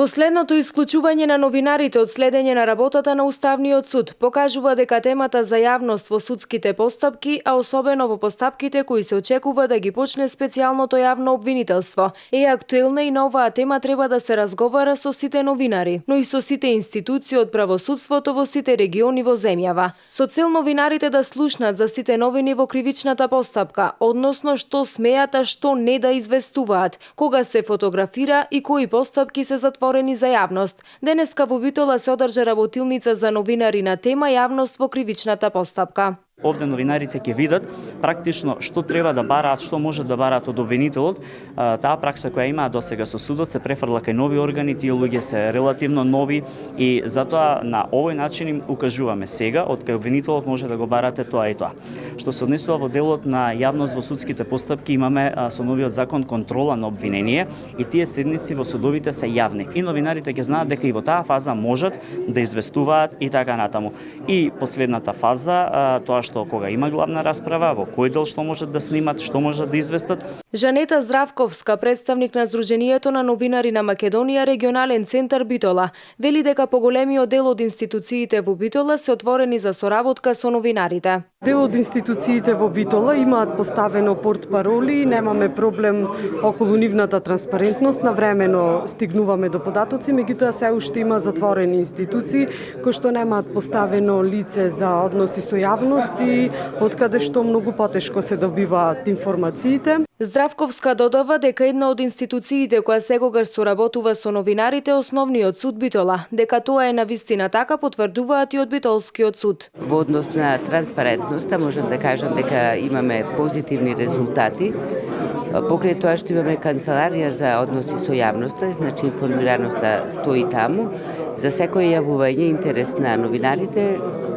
Последното исклучување на новинарите од следење на работата на Уставниот суд покажува дека темата за јавност во судските постапки, а особено во постапките кои се очекува да ги почне специјалното јавно обвинителство, е актуелна и на оваа тема треба да се разговара со сите новинари, но и со сите институции од правосудството во сите региони во земјава, со цел новинарите да слушнат за сите новини во кривичната постапка, односно што смеат, а што не да известуваат, кога се фотографира и кои постапки се затворени за јавност. Денеска во Битола се одржа работилница за новинари на тема јавност во кривичната постапка. Овде новинарите ќе видат практично што треба да бараат, што може да бараат од обвинителот. Таа пракса која имаа досега со судот се префрла кај нови органи, тие луѓе се релативно нови и затоа на овој начин им укажуваме сега од кај обвинителот може да го барате тоа и тоа. Што се однесува во делот на јавност во судските постапки, имаме со новиот закон контрола на обвинение и тие седници во судовите се јавни. И новинарите ќе знаат дека и во таа фаза можат да известуваат и така натаму. И последната фаза, тоа што кога има главна расправа, во кој дел што можат да снимат, што можат да известат. Жанета Здравковска, представник на Сдруженијето на новинари на Македонија, регионален центар Битола, вели дека поголемиот дел од институциите во Битола се отворени за соработка со новинарите. Дел од институциите во Битола имаат поставено портпароли, немаме проблем околу нивната транспарентност, навремено стигнуваме до податоци, меѓутоа се уште има затворени институции кои што немаат поставено лице за односи со јавност и откаде што многу потешко се добиваат информациите. Здравковска додава дека една од институциите која секогаш соработува со новинарите е Основниот суд Битола, дека тоа е навистина така потврдуваат и од Битолскиот суд. Во однос на транспарентноста можам да кажам дека имаме позитивни резултати. Покрај тоа што имаме канцеларија за односи со јавноста, значи информираноста стои таму. За секој јавување интерес на новинарите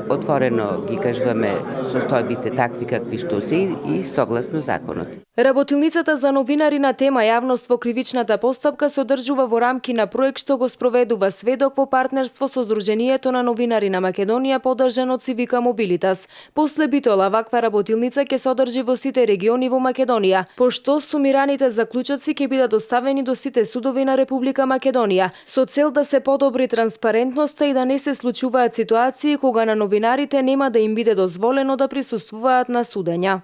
отворено ги кажуваме состојбите такви какви што се и согласно законот. Работилницата за новинари на тема јавност во кривичната постапка се одржува во рамки на проект што го спроведува Сведок во партнерство со Сдруженијето на новинари на Македонија подржан од Цивика Мобилитас. После Битола ваква работилница ќе се одржи во сите региони во Македонија, пошто сумираните заклучоци ќе бидат доставени до сите судови на Република Македонија, со цел да се подобри транспарентноста и да не се случуваат ситуации кога на новинарите нема да им биде дозволено да присуствуваат на судења.